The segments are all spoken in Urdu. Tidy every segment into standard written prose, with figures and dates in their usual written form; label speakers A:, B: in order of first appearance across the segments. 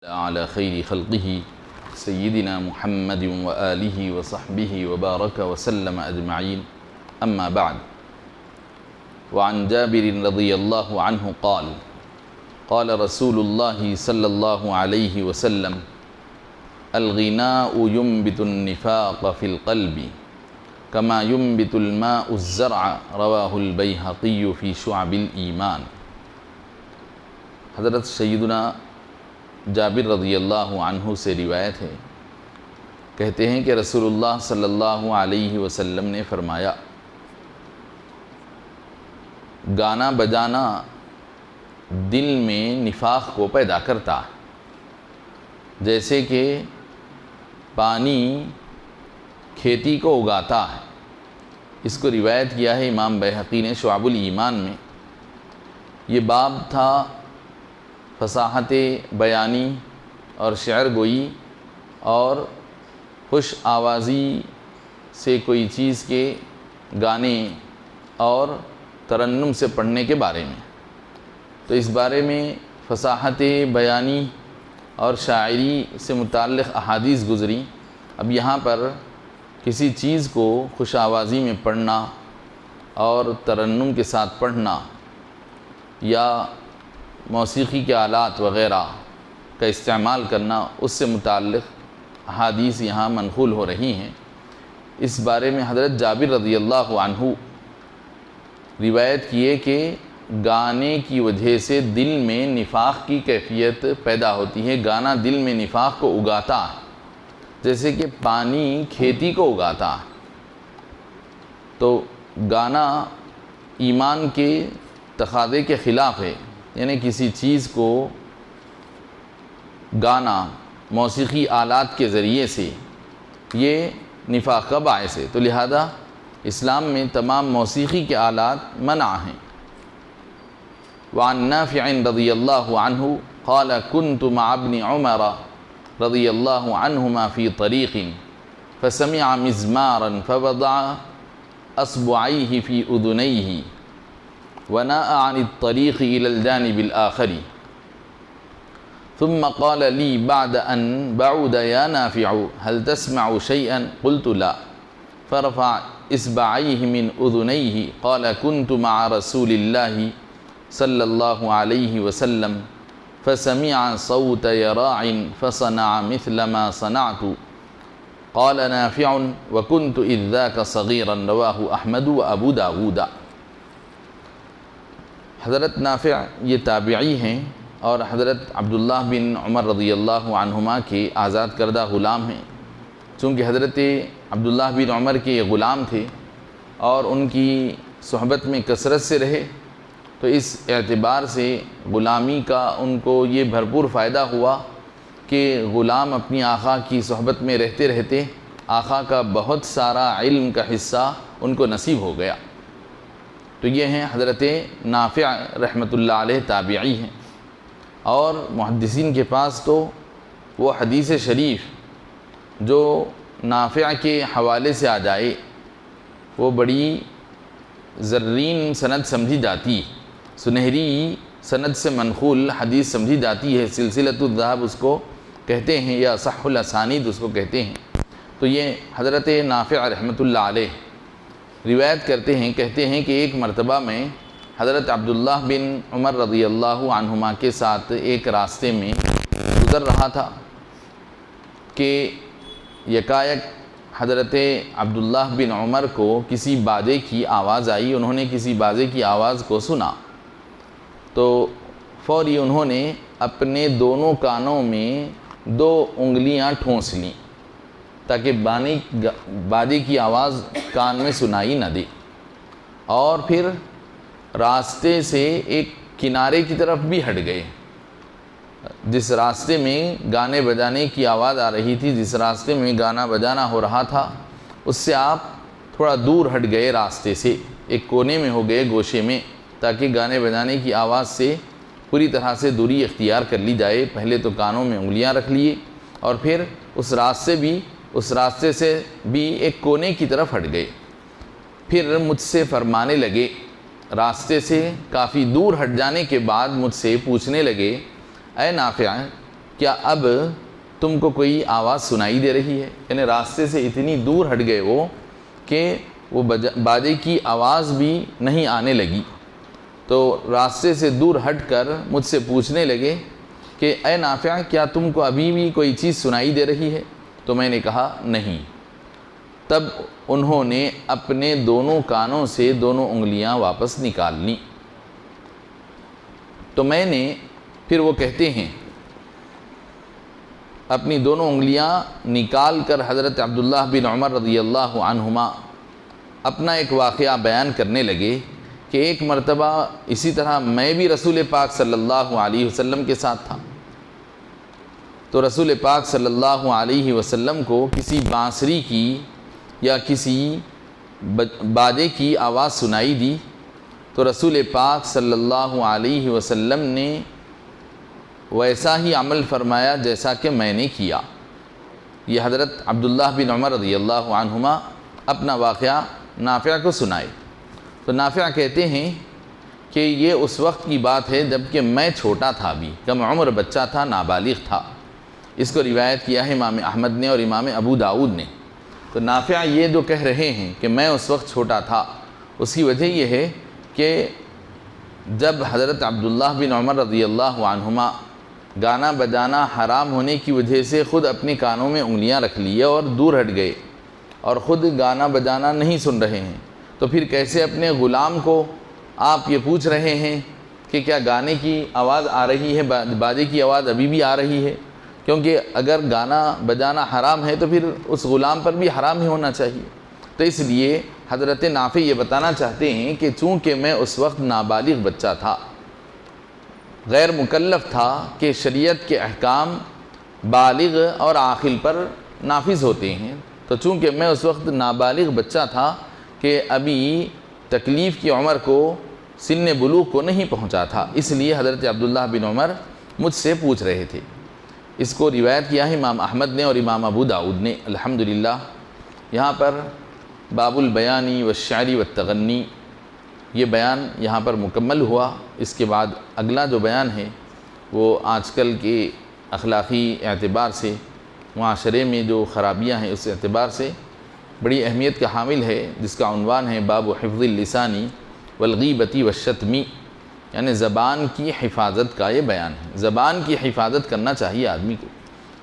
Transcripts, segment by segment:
A: على خير خلقه سيدنا محمد وآله وصحبه وبارك وسلم أجمعين أما بعد. وعن جابر رضي الله عنه قال قال رسول الله صلى الله عليه وسلم الغناء ينبت النفاق في القلب كما ينبت الماء الزرع رواه البيهقي في شعب الإيمان. حضرت سیدنا جابر رضی اللہ عنہ سے روایت ہے، کہتے ہیں کہ رسول اللہ صلی اللہ علیہ وسلم نے فرمایا، گانا بجانا دل میں نفاق کو پیدا کرتا ہے، جیسے کہ پانی کھیتی کو اگاتا ہے۔ اس کو روایت کیا ہے امام بیہقی نے شعب الایمان میں۔ یہ باب تھا فصاحت بیانی اور شعر گوئی اور خوش آوازی سے کوئی چیز کے گانے اور ترنم سے پڑھنے کے بارے میں۔ تو اس بارے میں فصاحت بیانی اور شاعری سے متعلق احادیث گزری۔ اب یہاں پر کسی چیز کو خوش آوازی میں پڑھنا اور ترنم کے ساتھ پڑھنا یا موسیقی کے آلات وغیرہ کا استعمال کرنا، اس سے متعلق احادیث یہاں منقول ہو رہی ہیں۔ اس بارے میں حضرت جابر رضی اللہ عنہ روایت کیے کہ گانے کی وجہ سے دل میں نفاق کی کیفیت پیدا ہوتی ہے۔ گانا دل میں نفاق کو اگاتا ہے، جیسے کہ پانی کھیتی کو اگاتا ہے۔ تو گانا ایمان کے تقاضے کے خلاف ہے، یعنی کسی چیز کو گانا موسیقی آلات کے ذریعے سے یہ نفاق کا باعث ہے۔ تو لہذا اسلام میں تمام موسیقی کے آلات منع ہیں۔ وعن نافع رضی اللہ عنہ قال كنت مع ابن عمر رضی اللہ عنہما في طریق فسمع مزمارا فوضع اصبعيه في اذنيه وناء عن الطريق إلى الجانب الآخر ثم قال لي بعد أن بعد يا نافع هل تسمع شيئا؟ قلت لا، فرفع إصبعيه من أذنيه قال كنت مع رسول الله صلى الله عليه وسلم فسمع صوت يراع فصنع مثل ما صنعت قال نافع وكنت إذ ذاك صغيرا رواه أحمد وأبو داود۔ حضرت نافع یہ تابعی ہیں اور حضرت عبداللہ بن عمر رضی اللہ عنہما کے آزاد کردہ غلام ہیں۔ چونکہ حضرت عبداللہ بن عمر کے یہ غلام تھے اور ان کی صحبت میں کثرت سے رہے، تو اس اعتبار سے غلامی کا ان کو یہ بھرپور فائدہ ہوا کہ غلام اپنی آقا کی صحبت میں رہتے رہتے آقا کا بہت سارا علم کا حصہ ان کو نصیب ہو گیا۔ تو یہ ہیں حضرت نافع رحمۃ اللہ علیہ، تابعی ہیں۔ اور محدثین کے پاس تو وہ حدیث شریف جو نافع کے حوالے سے آ جائے وہ بڑی زرین سند سمجھی جاتی، سنہری سند سے منقول حدیث سمجھی جاتی ہے۔ سلسلۃ الذہب اس کو کہتے ہیں یا صح الاسانید اس کو کہتے ہیں۔ تو یہ حضرت نافع رحمۃ اللہ علیہ روایت کرتے ہیں، کہتے ہیں کہ ایک مرتبہ میں حضرت عبداللہ بن عمر رضی اللہ عنہما کے ساتھ ایک راستے میں گزر رہا تھا کہ یکایک حضرت عبداللہ بن عمر کو کسی بازے کی آواز آئی۔ انہوں نے کسی بازے کی آواز کو سنا تو فوری انہوں نے اپنے دونوں کانوں میں 2 انگلیاں ٹھونس لیں تاکہ بازے کی آواز کان میں سنائی نہ دے، اور پھر راستے سے ایک کنارے کی طرف بھی ہٹ گئے۔ جس راستے میں گانے بجانے کی آواز آ رہی تھی، جس راستے میں گانا بجانا ہو رہا تھا، اس سے آپ تھوڑا دور ہٹ گئے، راستے سے ایک کونے میں ہو گئے، گوشے میں، تاکہ گانے بجانے کی آواز سے پوری طرح سے دوری اختیار کر لی جائے۔ پہلے تو کانوں میں انگلیاں رکھ لیے اور پھر اس راستے سے بھی ایک کونے کی طرف ہٹ گئے۔ پھر مجھ سے فرمانے لگے، راستے سے کافی دور ہٹ جانے کے بعد مجھ سے پوچھنے لگے، اے نافع، کیا اب تم کو کوئی آواز سنائی دے رہی ہے؟ یعنی راستے سے اتنی دور ہٹ گئے وہ کہ وہ باجے کی آواز بھی نہیں آنے لگی، تو راستے سے دور ہٹ کر مجھ سے پوچھنے لگے کہ اے نافع، کیا تم کو ابھی بھی کوئی چیز سنائی دے رہی ہے؟ تو میں نے کہا نہیں۔ تب انہوں نے اپنے دونوں کانوں سے دونوں انگلیاں واپس نکال لیں۔ تو میں نے پھر وہ کہتے ہیں اپنی دونوں انگلیاں نکال کر حضرت عبداللہ بن عمر رضی اللہ عنہما اپنا ایک واقعہ بیان کرنے لگے کہ ایک مرتبہ اسی طرح میں بھی رسول پاک صلی اللہ علیہ وسلم کے ساتھ تھا، تو رسول پاک صلی اللہ علیہ وسلم کو کسی بانسری کی یا کسی باجے کی آواز سنائی دی، تو رسول پاک صلی اللہ علیہ وسلم نے ویسا ہی عمل فرمایا جیسا کہ میں نے کیا۔ یہ حضرت عبداللہ بن عمر رضی اللہ عنہما اپنا واقعہ نافع کو سنائے۔ تو نافع کہتے ہیں کہ یہ اس وقت کی بات ہے جب کہ میں چھوٹا تھا، بھی کم عمر بچہ تھا، نابالغ تھا۔ اس کو روایت کیا ہے امام احمد نے اور امام ابو داؤد نے۔ تو نافع یہ جو کہہ رہے ہیں کہ میں اس وقت چھوٹا تھا، اس کی وجہ یہ ہے کہ جب حضرت عبداللہ بن عمر رضی اللہ عنہما گانا بجانا حرام ہونے کی وجہ سے خود اپنے کانوں میں انگلیاں رکھ لیے اور دور ہٹ گئے اور خود گانا بجانا نہیں سن رہے ہیں، تو پھر کیسے اپنے غلام کو آپ یہ پوچھ رہے ہیں کہ کیا گانے کی آواز آ رہی ہے، باجے کی آواز ابھی بھی آ رہی ہے؟ کیونکہ اگر گانا بجانا حرام ہے تو پھر اس غلام پر بھی حرام ہی ہونا چاہیے۔ تو اس لیے حضرت نافع یہ بتانا چاہتے ہیں کہ چونکہ میں اس وقت نابالغ بچہ تھا، غیر مکلف تھا کہ شریعت کے احکام بالغ اور عاقل پر نافذ ہوتے ہیں، تو چونکہ میں اس وقت نابالغ بچہ تھا کہ ابھی تکلیف کی عمر کو، سن بلوغ کو نہیں پہنچا تھا، اس لیے حضرت عبداللہ بن عمر مجھ سے پوچھ رہے تھے۔ اس کو روایت کیا ہے امام احمد نے اور امام ابو داؤد نے۔ الحمدللہ یہاں پر باب البیانی والشعر والتغنی یہ بیان یہاں پر مکمل ہوا۔ اس کے بعد اگلا جو بیان ہے وہ آج کل کے اخلاقی اعتبار سے، معاشرے میں جو خرابیاں ہیں اس اعتبار سے بڑی اہمیت کا حامل ہے، جس کا عنوان ہے باب حفظ اللسانی والغیبۃ والشتم، یعنی زبان کی حفاظت کا یہ بیان ہے۔ زبان کی حفاظت کرنا چاہیے آدمی کو۔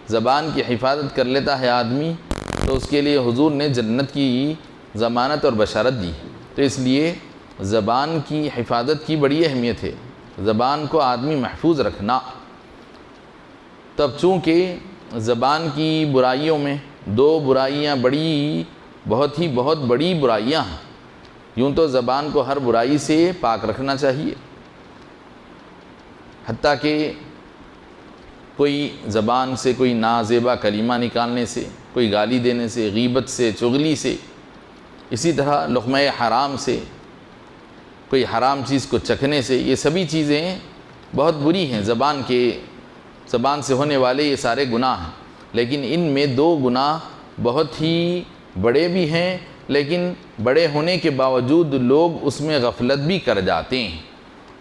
A: زبان کی حفاظت کر لیتا ہے آدمی تو اس کے لیے حضور نے جنت کی ضمانت اور بشارت دی ہے۔ تو اس لیے زبان کی حفاظت کی بڑی اہمیت ہے، زبان کو آدمی محفوظ رکھنا۔ تب چونکہ زبان کی برائیوں میں دو برائیاں بہت بڑی برائیاں ہیں، یوں تو زبان کو ہر برائی سے پاک رکھنا چاہیے، حتیٰ کہ کوئی زبان سے کوئی نازیبا کلمہ نکالنے سے، کوئی گالی دینے سے، غیبت سے، چغلی سے، اسی طرح لقمہ حرام سے، کوئی حرام چیز کو چکھنے سے، یہ سبھی چیزیں بہت بری ہیں۔ زبان سے ہونے والے یہ سارے گناہ ہیں، لیکن ان میں دو گناہ بہت ہی بڑے بھی ہیں، لیکن بڑے ہونے کے باوجود لوگ اس میں غفلت بھی کر جاتے ہیں۔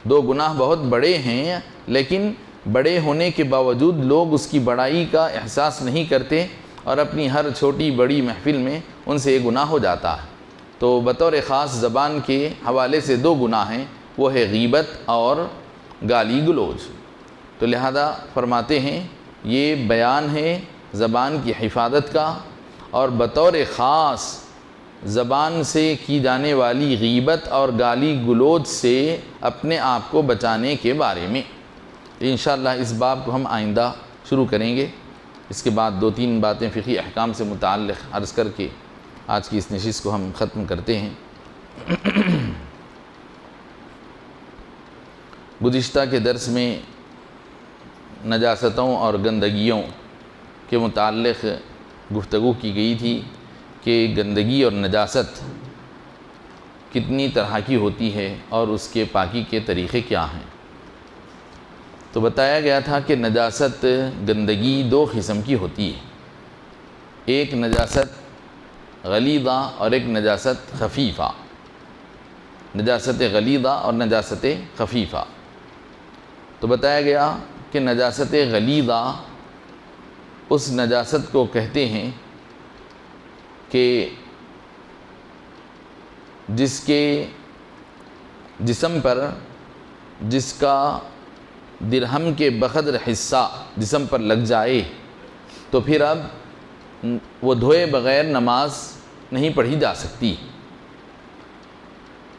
A: دو گناہ بہت بڑے ہیں، لیکن بڑے ہونے کے باوجود لوگ اس کی بڑائی کا احساس نہیں کرتے اور اپنی ہر چھوٹی بڑی محفل میں ان سے یہ گناہ ہو جاتا ہے۔ تو بطور خاص زبان کے حوالے سے دو گناہ ہیں، وہ ہے غیبت اور گالی گلوچ۔ تو لہذا فرماتے ہیں یہ بیان ہے زبان کی حفاظت کا، اور بطور خاص زبان سے کی جانے والی غیبت اور گالی گلوچ سے اپنے آپ کو بچانے کے بارے میں۔ انشاءاللہ اس باب کو ہم آئندہ شروع کریں گے۔ اس کے بعد دو تین باتیں فقہی احکام سے متعلق عرض کر کے آج کی اس نشست کو ہم ختم کرتے ہیں۔ گزشتہ کے درس میں نجاستوں اور گندگیوں کے متعلق گفتگو کی گئی تھی کہ گندگی اور نجاست کتنی طرح کی ہوتی ہے اور اس کے پاکی کے طریقے کیا ہیں۔ تو بتایا گیا تھا کہ نجاست، گندگی دو قسم کی ہوتی ہے، ایک نجاست غلیظہ اور ایک نجاست خفیفہ۔ نجاست غلیظہ اور نجاست خفیفہ۔ تو بتایا گیا کہ نجاست غلیظہ اس نجاست کو کہتے ہیں کہ جس کے جسم پر جس کا درہم کے بقدر حصہ جسم پر لگ جائے تو پھر اب وہ دھوئے بغیر نماز نہیں پڑھی جا سکتی۔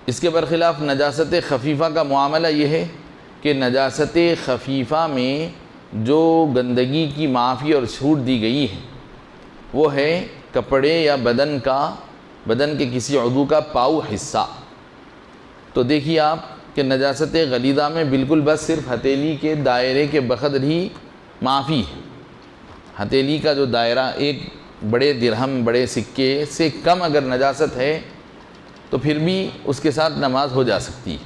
A: اس کے برخلاف نجاست خفیفہ کا معاملہ یہ ہے کہ نجاست خفیفہ میں جو گندگی کی معافی اور چھوٹ دی گئی ہے وہ ہے کپڑے یا بدن کے کسی عضو کا پاؤ حصہ۔ تو دیکھیے آپ کہ نجاست غلیظہ میں بالکل بس صرف ہتھیلی کے دائرے کے بقدر ہی معافی ہے۔ ہتھیلی کا جو دائرہ ایک بڑے درہم بڑے سکے سے کم اگر نجاست ہے تو پھر بھی اس کے ساتھ نماز ہو جا سکتی،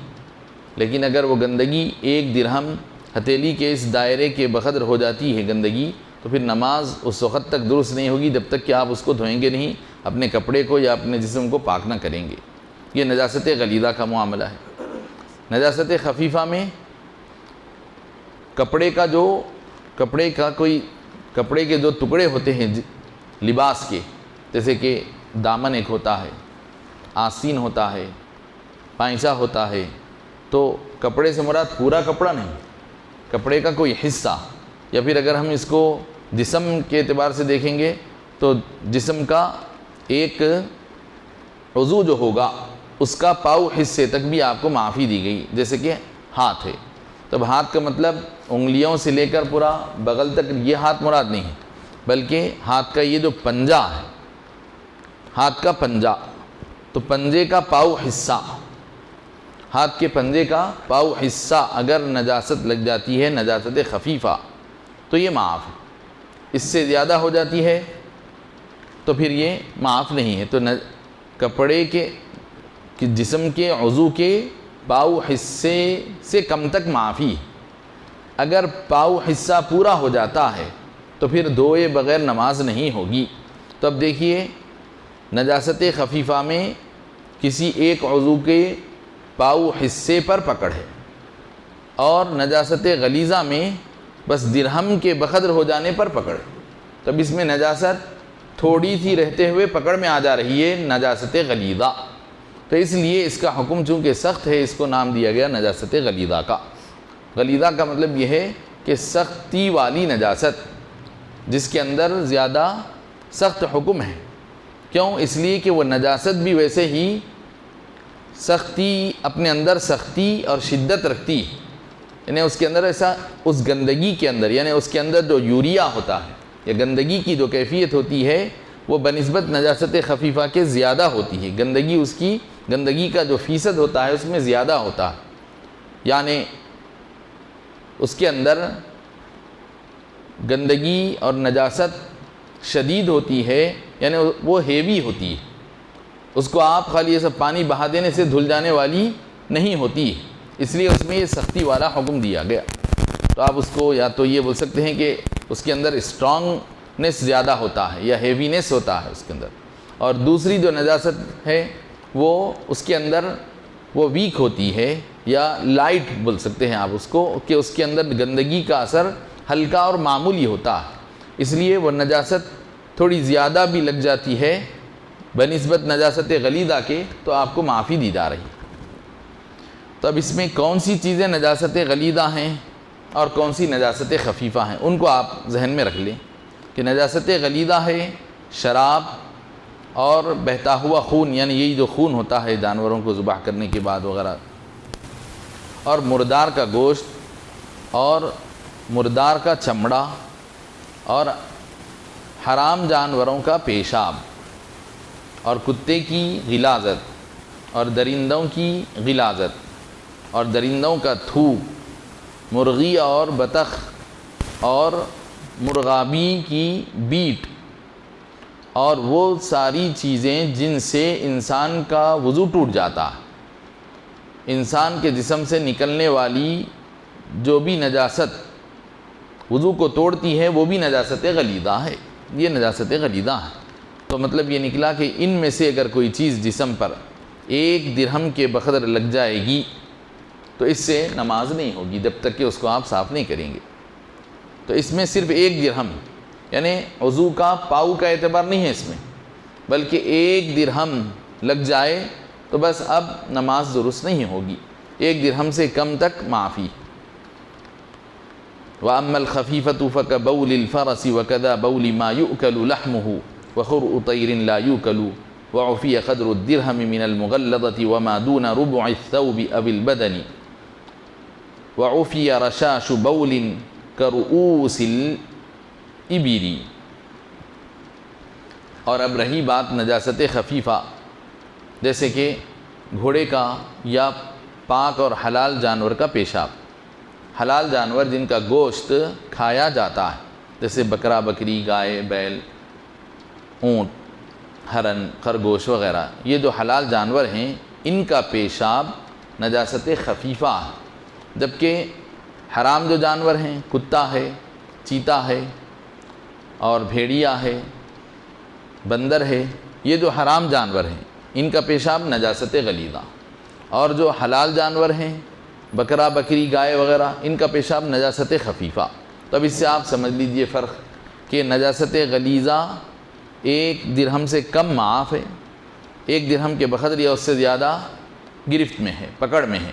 A: لیکن اگر وہ گندگی ایک درہم ہتھیلی کے اس دائرے کے بقدر ہو جاتی ہے گندگی، تو پھر نماز اس وقت تک درست نہیں ہوگی جب تک کہ آپ اس کو دھوئیں گے نہیں، اپنے کپڑے کو یا اپنے جسم کو پاک نہ کریں گے۔ یہ نجاست غلیظہ کا معاملہ ہے۔ نجاست خفیفہ میں کپڑے کے جو ٹکڑے ہوتے ہیں لباس کے، جیسے کہ دامن ایک ہوتا ہے، آستین ہوتا ہے، پائچہ ہوتا ہے، تو کپڑے سے مراد پورا کپڑا نہیں، کپڑے کا کوئی حصہ، یا پھر اگر ہم اس کو جسم کے اعتبار سے دیکھیں گے تو جسم کا ایک عضو جو ہوگا اس کا پاؤ حصے تک بھی آپ کو معافی دی گئی، جیسے کہ ہاتھ ہے۔ تب ہاتھ کا مطلب انگلیوں سے لے کر پورا بغل تک یہ ہاتھ مراد نہیں ہے، بلکہ ہاتھ کا یہ جو پنجہ ہے، ہاتھ کا پنجہ، تو پنجے کا پاؤ حصہ، ہاتھ کے پنجے کا پاؤ حصہ اگر نجاست لگ جاتی ہے نجاست خفیفہ تو یہ معاف ہے۔ اس سے زیادہ ہو جاتی ہے تو پھر یہ معاف نہیں ہے۔ تو کپڑے کے جسم کے عضو کے پاؤ حصے سے کم تک معافی ہے۔ اگر پاؤ حصہ پورا ہو جاتا ہے تو پھر دھوئے بغیر نماز نہیں ہوگی۔ تو اب دیکھیے نجاست خفیفہ میں کسی ایک عضو کے پاؤ حصے پر پکڑ ہے، اور نجاست غلیظہ میں بس درہم کے بقدر ہو جانے پر پکڑ ہے۔ تب اس میں نجاست تھوڑی سی رہتے ہوئے پکڑ میں آ جا رہی ہے نجاست غلیظہ، تو اس لیے اس کا حکم چونکہ سخت ہے اس کو نام دیا گیا نجاست غلیظہ کا۔ غلیظہ کا مطلب یہ ہے کہ سختی والی نجاست، جس کے اندر زیادہ سخت حکم ہے۔ کیوں؟ اس لیے کہ وہ نجاست بھی ویسے ہی سختی اپنے اندر سختی اور شدت رکھتی ہے، یعنی اس کے اندر ایسا اس گندگی کے اندر، یعنی اس کے اندر جو یوریا ہوتا ہے یا گندگی کی جو کیفیت ہوتی ہے وہ بنسبت نجاست خفیفہ کے زیادہ ہوتی ہے۔ گندگی کا جو فیصد ہوتا ہے اس میں زیادہ ہوتا ہے، یعنی اس کے اندر گندگی اور نجاست شدید ہوتی ہے، یعنی وہ ہیوی ہوتی ہے، اس کو آپ خالی ایسا پانی بہا دینے سے دھل جانے والی نہیں ہوتی، اس لیے اس میں یہ سختی والا حکم دیا گیا۔ تو آپ اس کو یا تو یہ بول سکتے ہیں کہ اس کے اندر اسٹرانگنیس زیادہ ہوتا ہے یا ہیوینیس ہوتا ہے اس کے اندر، اور دوسری جو نجاست ہے وہ اس کے اندر وہ ویک ہوتی ہے یا لائٹ بول سکتے ہیں آپ اس کو، کہ اس کے اندر گندگی کا اثر ہلکا اور معمولی ہوتا ہے، اس لیے وہ نجاست تھوڑی زیادہ بھی لگ جاتی ہے بنسبت نجاست غلیظہ کے تو آپ کو معافی دی جا رہی ہے۔ تو اب اس میں کون سی چیزیں نجاست غلیظہ ہیں اور کون سی نجاست خفیفہ ہیں، ان کو آپ ذہن میں رکھ لیں کہ نجاست غلیظہ ہے شراب اور بہتا ہوا خون، یعنی یہی جو خون ہوتا ہے جانوروں کو ذبح کرنے کے بعد وغیرہ، اور مردار کا گوشت اور مردار کا چمڑا اور حرام جانوروں کا پیشاب اور کتے کی غلاظت اور درندوں کی غلاظت اور درندوں کا تھوک، مرغی اور بطخ اور مرغابی کی بیٹ، اور وہ ساری چیزیں جن سے انسان کا وضو ٹوٹ جاتا ہے، انسان کے جسم سے نکلنے والی جو بھی نجاست وضو کو توڑتی ہے وہ بھی نجاست غلیظہ ہے، یہ نجاست غلیظہ ہے۔ تو مطلب یہ نکلا کہ ان میں سے اگر کوئی چیز جسم پر ایک درہم کے بقدر لگ جائے گی تو اس سے نماز نہیں ہوگی جب تک کہ اس کو آپ صاف نہیں کریں گے۔ تو اس میں صرف ایک درہم یعنی وضو کا پاؤ کا اعتبار نہیں ہے اس میں، بلکہ 1 درہم لگ جائے تو بس اب نماز درست نہیں ہوگی، 1 درہم سے کم تک معافی۔ وَأَمَّا الْخَفِيفَةُ فَكَبَوْلِ الْفَرَسِ وَكَذَا بَوْلِ مَا يُؤْكَلُ لَحْمُهُ وَخُرْءُ طَيْرٍ لَا يُؤْكَلُ وَعُفِيَ قَدْرُ الدِّرْهَمِ مِنَ الْمُغَلَّظَةِ وَمَا دُونَ رُبُعِ الثَّوْبِ أَوِ الْبَدَنِ وَعُفِيَ رَشَاشُ بَوْلٍ كَرُؤُوسِ الْإِبِلِ۔ اور اب رہی بات نجاست خفیفہ، جیسے کہ گھوڑے کا یا پاک اور حلال جانور کا پیشاب۔ حلال جانور جن کا گوشت کھایا جاتا ہے، جیسے بکرا، بکری، گائے، بیل، اونٹ، ہرن، خرگوش وغیرہ، یہ جو حلال جانور ہیں ان کا پیشاب نجاست خفیفہ ہے، جبکہ حرام جو جانور ہیں، کتا ہے، چیتا ہے اور بھیڑیا ہے، بندر ہے، یہ جو حرام جانور ہیں ان کا پیشاب نجاست غلیظہ، اور جو حلال جانور ہیں بکرا، بکری، گائے وغیرہ، ان کا پیشاب نجاست خفیفہ۔ تو اب اس سے آپ سمجھ لیجئے فرق کہ نجاست غلیظہ 1 درہم سے کم معاف ہے، 1 درہم کے بقدر یا اس سے زیادہ گرفت میں ہے، پکڑ میں ہے،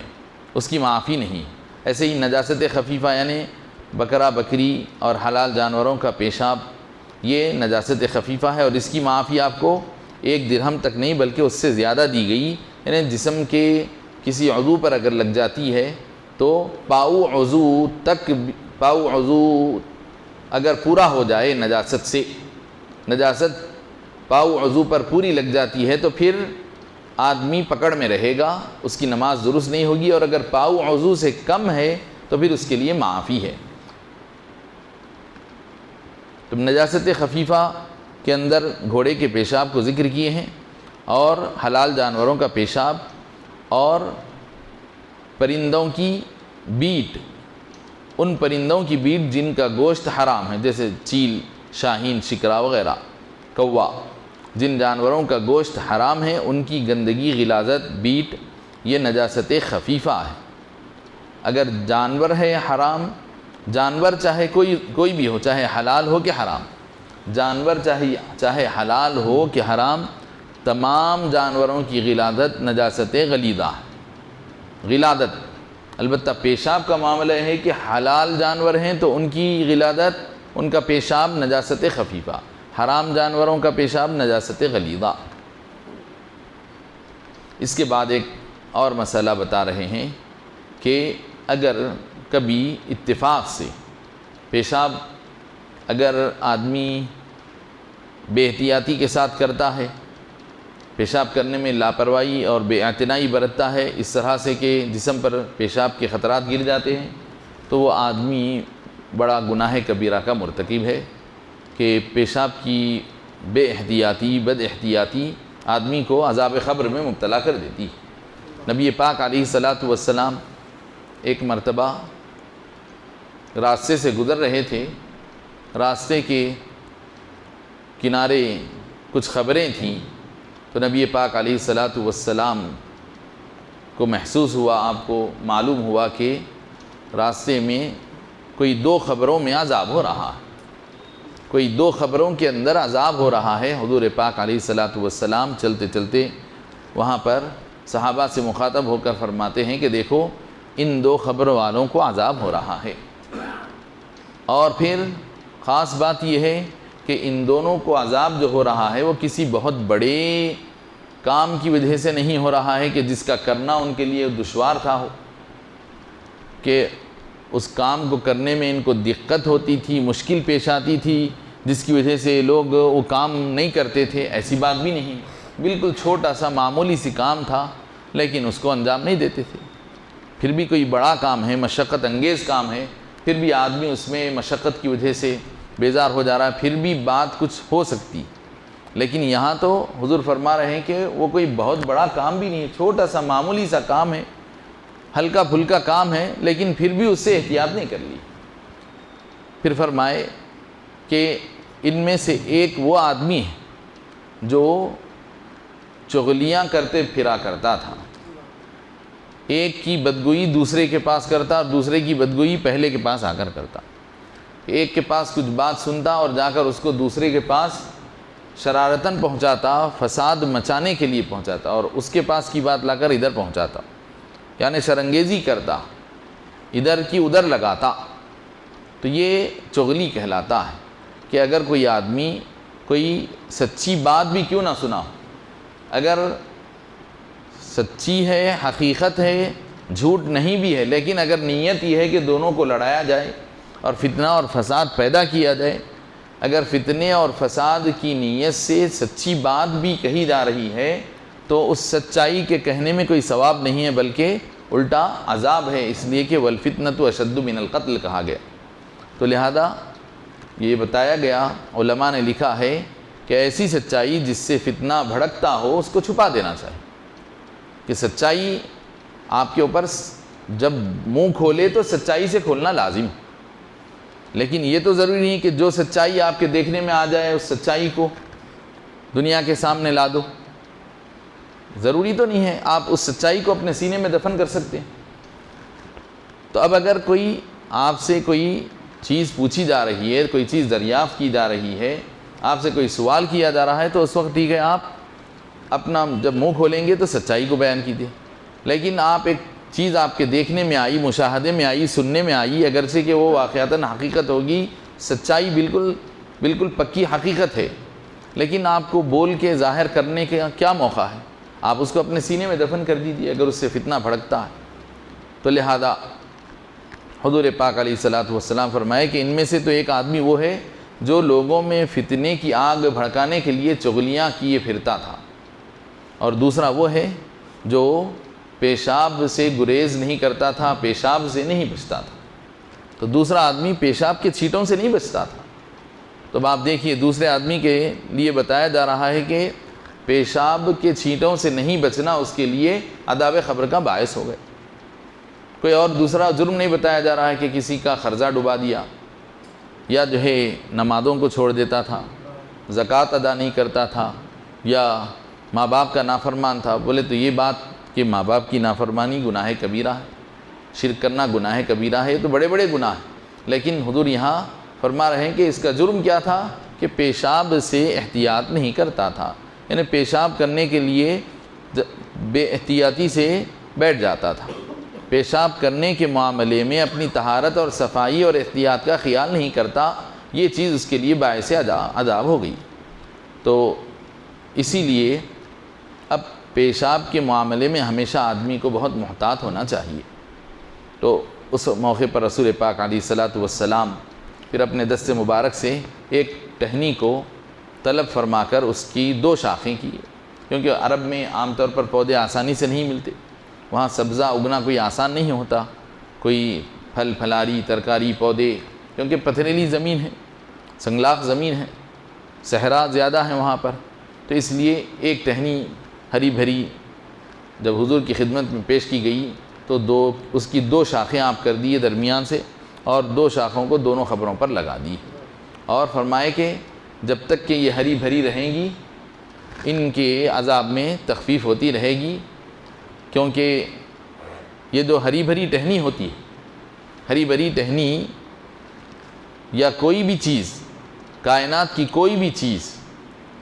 A: اس کی معافی نہیں۔ ایسے ہی نجاست خفیفہ یعنی بکرا، بکری اور حلال جانوروں کا پیشاب، یہ نجاست خفیفہ ہے، اور اس کی معافی آپ کو 1 درہم تک نہیں بلکہ اس سے زیادہ دی گئی، یعنی جسم کے کسی عضو پر اگر لگ جاتی ہے تو پاؤ عضو اگر پورا ہو جائے نجاست سے، نجاست پاؤ عضو پر پوری لگ جاتی ہے تو پھر آدمی پکڑ میں رہے گا، اس کی نماز درست نہیں ہوگی، اور اگر پاؤ عضو سے کم ہے تو پھر اس کے لیے معافی ہے۔ تو نجاست خفیفہ کے اندر گھوڑے کے پیشاب کو ذکر کیے ہیں، اور حلال جانوروں کا پیشاب، اور پرندوں کی بیٹ، ان پرندوں کی بیٹ جن کا گوشت حرام ہے، جیسے چیل، شاہین، شکرا وغیرہ، کوا، جن جانوروں کا گوشت حرام ہے ان کی گندگی، غلاظت، بیٹ، یہ نجاست خفیفہ ہے۔ اگر جانور ہے حرام، جانور چاہے کوئی بھی ہو، چاہے حلال ہو کہ حرام، جانور چاہے حلال ہو کہ حرام، تمام جانوروں کی غلاظت نجاست غلیظہ ہے۔ غلاظت، البتہ پیشاب کا معاملہ ہے کہ حلال جانور ہیں تو ان کی غلاظت، ان کا پیشاب نجاست خفیفہ، حرام جانوروں کا پیشاب نجاست غلیظہ۔ اس کے بعد ایک اور مسئلہ بتا رہے ہیں کہ اگر کبھی اتفاق سے پیشاب اگر آدمی بے احتیاطی کے ساتھ کرتا ہے، پیشاب کرنے میں لاپرواہی اور بے اعتنائی برتتا ہے، اس طرح سے کہ جسم پر پیشاب کے خطرات گر جاتے ہیں، تو وہ آدمی بڑا گناہ کبیرہ کا مرتکب ہے کہ پیشاب کی بے احتیاطی، بد احتیاطی آدمی کو عذاب قبر میں مبتلا کر دیتی۔ نبی پاک علیہ الصلاۃ والسلام ایک مرتبہ راستے سے گزر رہے تھے، راستے کے کنارے کچھ خبریں تھیں، تو نبی پاک علیہ الصلاۃ والسلام کو محسوس ہوا، آپ کو معلوم ہوا کہ راستے میں کوئی 2 خبروں میں عذاب ہو رہا ہے، کوئی 2 خبروں کے اندر عذاب ہو رہا ہے۔ حضور پاک علیہ الصلاۃ والسلام چلتے چلتے وہاں پر صحابہ سے مخاطب ہو کر فرماتے ہیں کہ دیکھو ان 2 خبروں والوں کو عذاب ہو رہا ہے، اور پھر خاص بات یہ ہے کہ ان دونوں کو عذاب جو ہو رہا ہے وہ کسی بہت بڑے کام کی وجہ سے نہیں ہو رہا ہے کہ جس کا کرنا ان کے لیے دشوار تھا، ہو کہ اس کام کو کرنے میں ان کو دقت ہوتی تھی، مشکل پیش آتی تھی، جس کی وجہ سے لوگ وہ کام نہیں کرتے تھے، ایسی بات بھی نہیں، بالکل چھوٹا سا معمولی سی کام تھا لیکن اس کو انجام نہیں دیتے تھے۔ پھر بھی کوئی بڑا کام ہے، مشقت انگیز کام ہے، پھر بھی آدمی اس میں مشقت کی وجہ سے بیزار ہو جا رہا ہے، پھر بھی بات کچھ ہو سکتی، لیکن یہاں تو حضور فرما رہے ہیں کہ وہ کوئی بہت بڑا کام بھی نہیں ہے، چھوٹا سا معمولی سا کام ہے، ہلکا پھلکا کام ہے، لیکن پھر بھی اس سے احتیاط نہیں کر لی۔ پھر فرمائے کہ ان میں سے ایک وہ آدمی ہے جو چغلیاں کرتے پھرا کرتا تھا، ایک کی بدگوئی دوسرے کے پاس کرتا اور دوسرے کی بدگوئی پہلے کے پاس آ کر کرتا، کہ ایک کے پاس کچھ بات سنتا اور جا کر اس کو دوسرے کے پاس شرارتاً پہنچاتا، فساد مچانے کے لیے پہنچاتا، اور اس کے پاس کی بات لا کر ادھر پہنچاتا، یعنی شرانگیزی کرتا، ادھر کی ادھر لگاتا. تو یہ چغلی کہلاتا ہے کہ اگر کوئی آدمی کوئی سچی بات بھی کیوں نہ سنا، اگر سچی ہے، حقیقت ہے، جھوٹ نہیں بھی ہے، لیکن اگر نیت یہ ہے کہ دونوں کو لڑایا جائے اور فتنہ اور فساد پیدا کیا جائے، اگر فتنے اور فساد کی نیت سے سچی بات بھی کہی جا رہی ہے تو اس سچائی کے کہنے میں کوئی ثواب نہیں ہے، بلکہ الٹا عذاب ہے، اس لیے کہ والفتنۃ اشد من القتل کہا گیا. تو لہذا یہ بتایا گیا، علماء نے لکھا ہے کہ ایسی سچائی جس سے فتنہ بھڑکتا ہو اس کو چھپا دینا چاہیے، کہ سچائی آپ کے اوپر جب منہ کھولے تو سچائی سے کھولنا لازم، لیکن یہ تو ضروری نہیں کہ جو سچائی آپ کے دیکھنے میں آ جائے اس سچائی کو دنیا کے سامنے لا دو. ضروری تو نہیں ہے، آپ اس سچائی کو اپنے سینے میں دفن کر سکتے ہیں. تو اب اگر کوئی آپ سے کوئی چیز پوچھی جا رہی ہے، کوئی چیز دریافت کی جا رہی ہے، آپ سے کوئی سوال کیا جا رہا ہے، تو اس وقت ٹھیک ہے آپ اپنا جب منہ کھولیں گے تو سچائی کو بیان کیجیے. لیکن آپ ایک چیز آپ کے دیکھنے میں آئی، مشاہدے میں آئی، سننے میں آئی، اگرچہ کہ وہ واقعتاً حقیقت ہوگی، سچائی بالکل پکی حقیقت ہے، لیکن آپ کو بول کے ظاہر کرنے کا کیا موقع ہے؟ آپ اس کو اپنے سینے میں دفن کر دیجیے اگر اس سے فتنہ بھڑکتا ہے. تو لہذا حضور پاک علیہ الصلوۃ والسلام فرمائے کہ ان میں سے تو ایک آدمی وہ ہے جو لوگوں میں فتنے کی آگ بھڑکانے کے لیے چغلیاں کیے پھرتا تھا، اور دوسرا وہ ہے جو پیشاب سے گریز نہیں کرتا تھا، پیشاب سے نہیں بچتا تھا. تو دوسرا آدمی پیشاب کے چھینٹوں سے نہیں بچتا تھا. تو آپ دیکھیے دوسرے آدمی کے لیے بتایا جا رہا ہے کہ پیشاب کے چھینٹوں سے نہیں بچنا اس کے لیے عذاب قبر کا باعث ہو گئے. کوئی اور دوسرا جرم نہیں بتایا جا رہا ہے کہ کسی کا قرضہ ڈبا دیا، یا جو ہے نمازوں کو چھوڑ دیتا تھا، زکوٰۃ ادا نہیں کرتا تھا، یا ماں باپ کا نافرمان تھا. بولے تو یہ بات کہ ماں باپ کی نافرمانی گناہ کبیرہ ہے، شرک کرنا گناہ کبیرہ ہے، یہ تو بڑے بڑے گناہ ہیں. لیکن حضور یہاں فرما رہے ہیں کہ اس کا جرم کیا تھا کہ پیشاب سے احتیاط نہیں کرتا تھا، یعنی پیشاب کرنے کے لیے بے احتیاطی سے بیٹھ جاتا تھا، پیشاب کرنے کے معاملے میں اپنی طہارت اور صفائی اور احتیاط کا خیال نہیں کرتا، یہ چیز اس کے لیے باعث عذاب ہو گئی. تو اسی لیے اب پیشاب کے معاملے میں ہمیشہ آدمی کو بہت محتاط ہونا چاہیے. تو اس موقع پر رسول پاک علیہ الصلوۃ والسلام پھر اپنے دست مبارک سے ایک ٹہنی کو طلب فرما کر اس کی 2 شاخیں کی، کیونکہ عرب میں عام طور پر پودے آسانی سے نہیں ملتے، وہاں سبزہ اگنا کوئی آسان نہیں ہوتا، کوئی پھل پھلاری ترکاری پودے، کیونکہ پتھریلی زمین ہے، سنگلاخ زمین ہے، صحرا زیادہ ہے وہاں پر. تو اس لیے ایک ٹہنی ہری بھری جب حضور کی خدمت میں پیش کی گئی تو اس کی 2 شاخیں آپ کر دیے درمیان سے، اور 2 شاخوں کو دونوں خبروں پر لگا دی، اور فرمائے کہ جب تک کہ یہ ہری بھری رہیں گی ان کے عذاب میں تخفیف ہوتی رہے گی. کیونکہ یہ جو ہری بھری ٹہنی ہوتی ہے، ہری بھری ٹہنی یا کوئی بھی چیز، کائنات کی کوئی بھی چیز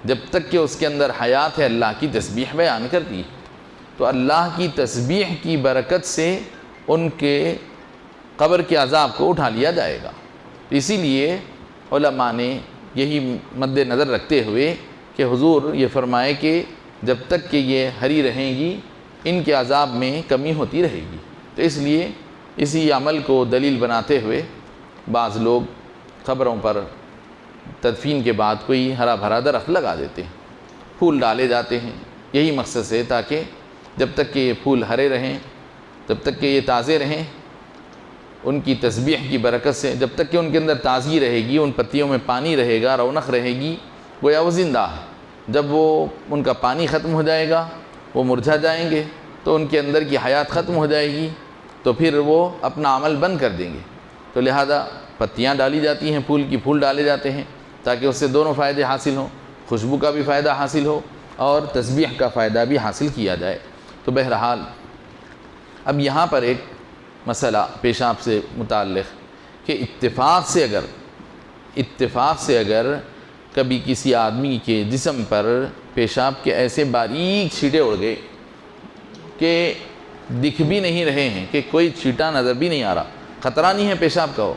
A: جب تک کہ اس کے اندر حیات ہے اللہ کی تسبیح بیان کرتی ہے. تو اللہ کی تسبیح کی برکت سے ان کے قبر کے عذاب کو اٹھا لیا جائے گا. اسی لیے علماء نے یہی مد نظر رکھتے ہوئے کہ حضور یہ فرمائے کہ جب تک کہ یہ ہری رہیں گی ان کے عذاب میں کمی ہوتی رہے گی. تو اس لیے اسی عمل کو دلیل بناتے ہوئے بعض لوگ قبروں پر تدفین کے بعد کوئی ہرا بھرا درخت لگا دیتے ہیں، پھول ڈالے جاتے ہیں، یہی مقصد سے تاکہ جب تک کہ یہ پھول ہرے رہیں، جب تک کہ یہ تازے رہیں، ان کی تسبیح کی برکت سے جب تک کہ ان کے اندر تازگی رہے گی، ان پتیوں میں پانی رہے گا، رونق رہے گی، گویا وہ زندہ ہے. جب وہ ان کا پانی ختم ہو جائے گا، وہ مرجھا جائیں گے، تو ان کے اندر کی حیات ختم ہو جائے گی، تو پھر وہ اپنا عمل بند کر دیں گے. تو لہذا پتیاں ڈالی جاتی ہیں، پھول ڈالے جاتے ہیں تاکہ اس سے دونوں فائدے حاصل ہوں، خوشبو کا بھی فائدہ حاصل ہو اور تسبیح کا فائدہ بھی حاصل کیا جائے. تو بہرحال اب یہاں پر ایک مسئلہ پیشاب سے متعلق کہ اتفاق سے اگر اتفاق سے اگر کبھی کسی آدمی کے جسم پر پیشاب کے ایسے باریک چھینٹے اڑ گئے کہ دکھ بھی نہیں رہے ہیں، کہ کوئی چھینٹا نظر بھی نہیں آ رہا، خطرہ نہیں ہے پیشاب کا، ہو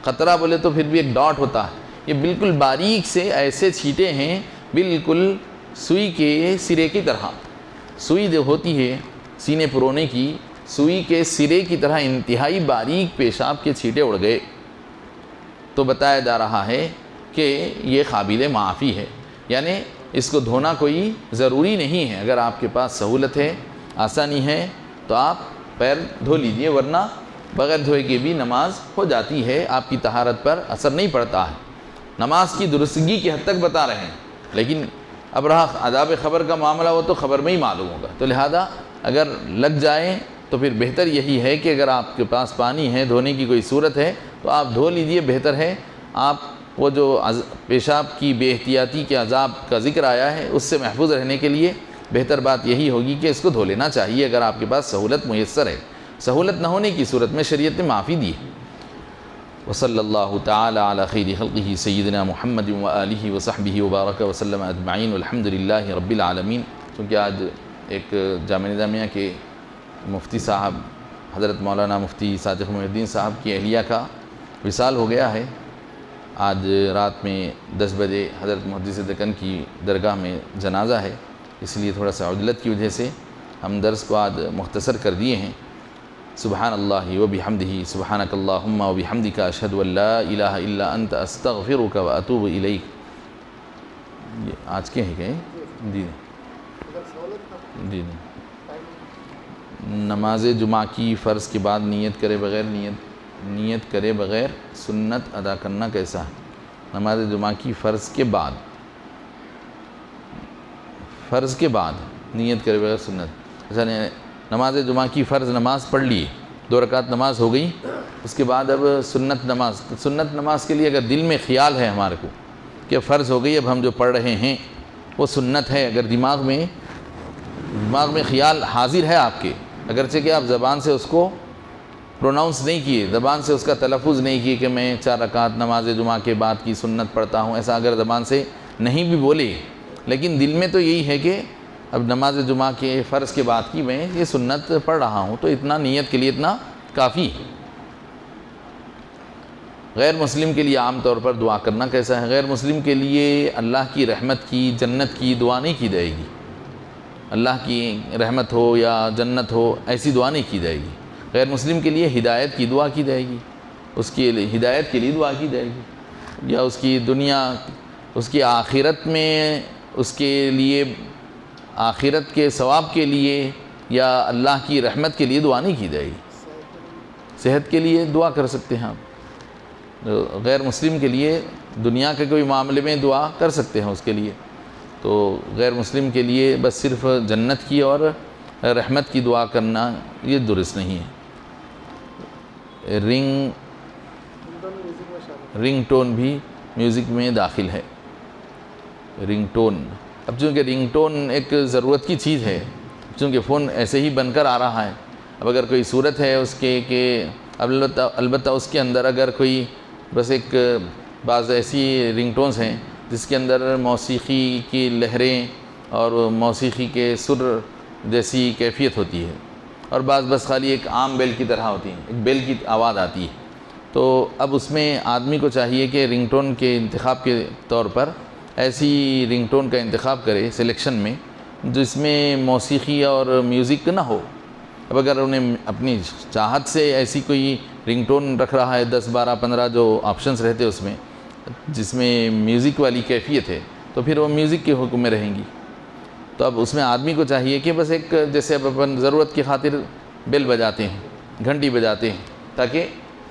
A: خطرہ بولے تو پھر بھی ایک ڈاٹ ہوتا ہے، یہ بالکل باریک سے ایسے چھینٹے ہیں، بالکل سوئی کے سرے کی طرح، سوئی جو ہوتی ہے سینے پرونے کی، سوئی کے سرے کی طرح انتہائی باریک پیشاب کے چھینٹے اڑ گئے، تو بتایا جا رہا ہے کہ یہ قابل معافی ہے، یعنی اس کو دھونا کوئی ضروری نہیں ہے، اگر آپ کے پاس سہولت ہے، آسانی ہے تو آپ پیر دھو لیجئے، ورنہ بغیر دھوئے کے بھی نماز ہو جاتی ہے، آپ کی طہارت پر اثر نہیں پڑتا ہے، نماز کی درستگی کی حد تک بتا رہے ہیں، لیکن اب رہا عذاب خبر کا معاملہ، وہ تو خبر میں ہی معلوم ہوگا، تو لہذا اگر لگ جائے تو پھر بہتر یہی ہے کہ اگر آپ کے پاس پانی ہے، دھونے کی کوئی صورت ہے تو آپ دھو لیجئے، بہتر ہے۔ آپ وہ جو پیشاب کی بے احتیاطی کے عذاب کا ذکر آیا ہے اس سے محفوظ رہنے کے لیے بہتر بات یہی ہوگی کہ اس کو دھو لینا چاہیے اگر آپ کے پاس سہولت میسر ہے، سہولت نہ ہونے کی صورت میں شریعت نے معافی دی ہے۔ وصلی اللہ تعالی علی خیر خلقہ سیدنا محمد وآلہ وصحبہ وبارک وسلم اجمعین والحمد للہ رب العالمین۔ چونکہ آج ایک جامعہ نظامیہ کے مفتی صاحب حضرت مولانا مفتی صادق محی الدین صاحب کی اہلیہ کا وصال ہو گیا ہے، آج رات میں 10 بجے حضرت محدث دکن کی درگاہ میں جنازہ ہے، اس لیے تھوڑا سا عجلت کی وجہ سے ہم درس کو آج مختصر کر دیے ہیں۔ سبحان اللہ وبحمدہ، سبحانک اللہم وبحمدک، اشہد ان لا الہ الا انت، استغفرک واتوب الیک۔ یہ آج کے ہیں کہ جی جی نماز جمعہ کی فرض کے بعد نیت کرے بغیر سنت ادا کرنا کیسا ہے؟ نماز جمعہ کی فرض کے بعد نیت کرے بغیر سنت، اچھا نماز جمعہ کی فرض نماز پڑھ لی، 2 رکعت نماز ہو گئی، اس کے بعد اب سنت نماز کے لیے اگر دل میں خیال ہے ہمارے کو کہ فرض ہو گئی، اب ہم جو پڑھ رہے ہیں وہ سنت ہے، اگر دماغ میں خیال حاضر ہے آپ کے، اگرچہ کہ آپ زبان سے اس کو پروناؤنس نہیں کیے، زبان سے اس کا تلفظ نہیں کیے کہ میں 4 رکعت نماز جمعہ کے بعد کی سنت پڑھتا ہوں، ایسا اگر زبان سے نہیں بھی بولے، لیکن دل میں تو یہی ہے کہ اب نماز جمعہ کے فرض کے بعد کی میں یہ سنت پڑھ رہا ہوں، تو اتنا نیت کے لیے اتنا کافی ہے۔ غیر مسلم کے لیے عام طور پر دعا کرنا کیسا ہے؟ غیر مسلم کے لیے اللہ کی رحمت کی، جنت کی دعا نہیں کی جائے گی، اللہ کی رحمت ہو یا جنت ہو ایسی دعا نہیں کی جائے گی، غیر مسلم کے لیے ہدایت کی دعا کی جائے گی، اس کی ہدایت کے لیے دعا کی جائے گی، یا اس کی دنیا، اس کی آخرت میں، اس کے لیے آخرت کے ثواب کے لیے یا اللہ کی رحمت کے لیے دعا نہیں کی جائے گی۔ صحت کے لیے دعا کر سکتے ہیں آپ، غیر مسلم کے لیے دنیا کے کوئی معاملے میں دعا کر سکتے ہیں اس کے لیے، تو غیر مسلم کے لیے بس صرف جنت کی اور رحمت کی دعا کرنا یہ درست نہیں ہے۔ رنگ ٹون بھی میوزک میں داخل ہے، رنگ ٹون، اب چونکہ رنگ ٹون ایک ضرورت کی چیز ہے، چونکہ فون ایسے ہی بن کر آ رہا ہے، اب اگر کوئی صورت ہے اس کے کہ البتہ اس کے اندر اگر کوئی بس ایک بعض ایسی رنگ ٹونز ہیں جس کے اندر موسیقی کی لہریں اور موسیقی کے سر جیسی کیفیت ہوتی ہے، اور بعض بس خالی ایک عام بیل کی طرح ہوتی ہیں، ایک بیل کی آواز آتی ہے، تو اب اس میں آدمی کو چاہیے کہ رنگ ٹون کے انتخاب کے طور پر ایسی رنگ ٹون کا انتخاب کرے سلیکشن میں جس میں موسیقی اور میوزک نہ ہو۔ اب اگر انہیں اپنی چاہت سے ایسی کوئی رنگ ٹون رکھ رہا ہے، 10 12 15 جو آپشنز رہتے اس میں جس میں میوزک والی کیفیت ہے، تو پھر وہ میوزک کے حکم میں رہیں گی، تو اب اس میں آدمی کو چاہیے کہ بس ایک جیسے اب اپن ضرورت کی خاطر بیل بجاتے ہیں، گھنٹی بجاتے ہیں تاکہ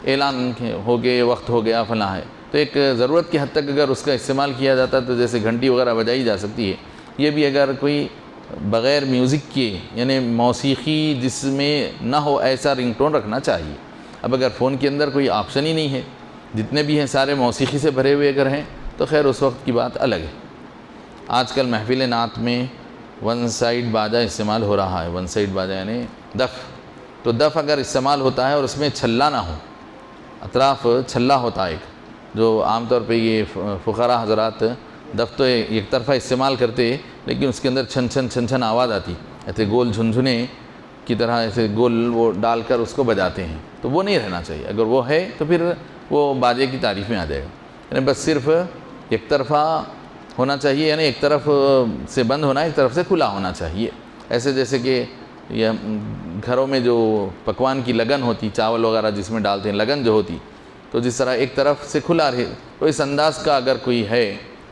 A: اعلان ہو گئے، وقت ہو گیا فلاں ہے، تو ایک ضرورت کی حد تک اگر اس کا استعمال کیا جاتا تو جیسے گھنٹی وغیرہ بجائی جا سکتی ہے، یہ بھی اگر کوئی بغیر میوزک کے یعنی موسیقی جس میں نہ ہو ایسا رنگ ٹون رکھنا چاہیے۔ اب اگر فون کے اندر کوئی آپشن ہی نہیں ہے، جتنے بھی ہیں سارے موسیقی سے بھرے ہوئے اگر ہیں تو خیر اس وقت کی بات الگ ہے۔ آج کل محفل نعت میں 1 سائیڈ باجا استعمال ہو رہا ہے، 1 سائیڈ باجا یعنی دف، تو دف اگر استعمال ہوتا ہے اور اس میں چھلا نہ ہو، اطراف چھلا ہوتا ہے ایک، جو عام طور پہ یہ فقراء حضرات دف تو ایک طرفہ استعمال کرتے لیکن اس کے اندر چھن چھن چھن چھن آواز آتی، ایسے گول جھنجھنے کی طرح ایسے گول وہ ڈال کر اس کو بجاتے ہیں، تو وہ نہیں رہنا چاہیے۔ اگر وہ ہے تو پھر وہ باجے کی تعریف میں آ جائے گا، یعنی بس صرف ایک طرفہ ہونا چاہیے، یعنی ایک طرف سے بند ہونا، ایک طرف سے کھلا ہونا چاہیے۔ ایسے جیسے کہ یہ گھروں میں جو پکوان کی لگن ہوتی، چاول وغیرہ جس میں ڈالتے ہیں لگن جو ہوتی، تو جس طرح ایک طرف سے کھلا رہے، تو اس انداز کا اگر کوئی ہے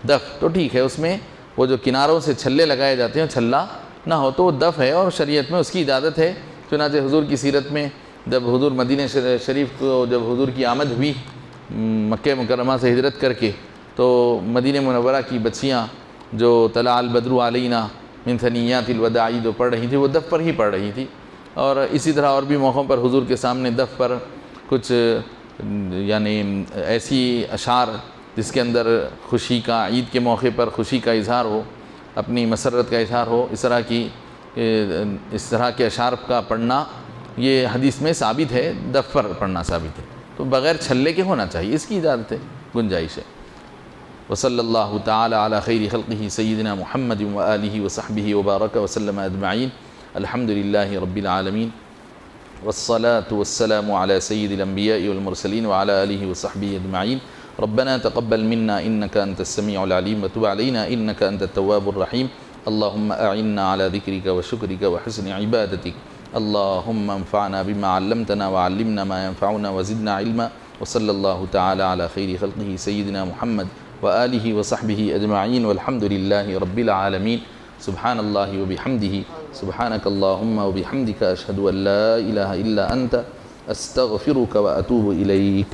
A: دف تو ٹھیک ہے۔ اس میں وہ جو کناروں سے چھلے لگائے جاتے ہیں چھلا نہ ہو تو وہ دف ہے، اور شریعت میں اس کی اجازت ہے۔ چنانچہ حضور کی سیرت میں جب حضور مدینہ شریف کو جب حضور کی آمد ہوئی مکہ مکرمہ سے ہجرت کر کے، تو مدینہ منورہ کی بچیاں جو طلع البدر علینا من ثنیات الوداع جو پڑھ رہی تھیں وہ دف پر ہی پڑھ رہی تھی، اور اسی طرح اور بھی موقعوں پر حضور کے سامنے دف پر کچھ یعنی ایسی اشعار جس کے اندر خوشی کا، عید کے موقع پر خوشی کا اظہار ہو، اپنی مسرت کا اظہار ہو، اس طرح کے اشعار کا پڑھنا یہ حدیث میں ثابت ہے، دف پر پڑھنا ثابت ہے، تو بغیر چھلے کے ہونا چاہیے، اس کی اجازت ہے، گنجائش ہے۔ وصلی اللہ تعالی علی خیر خلقہ سیدنا محمد وآلہ وصحبہ وبارک وسلم اجمعین، الحمد للہ رب العالمین، والصلاة والسلام على سید الانبیاء والمرسلین وعلى آلہ وصحبہ اجمعین۔ ربنا تقبل منا انك انت السميع العليم وتب علينا انك انت التواب الرحيم، اللهم اعنا على ذكرك وشكرك وحسن عبادتك، اللهم انفعنا بما علمتنا وعلمنا ما ينفعنا وزدنا علما، وصلى الله تعالى على خير خلقه سيدنا محمد وآله وصحبه أجمعين، والحمد لله رب العالمين، سبحان الله وبحمده، سبحانك اللهم وبحمدك، أشهد أن لا إله إلا أنت، أستغفرك وأتوب إليك۔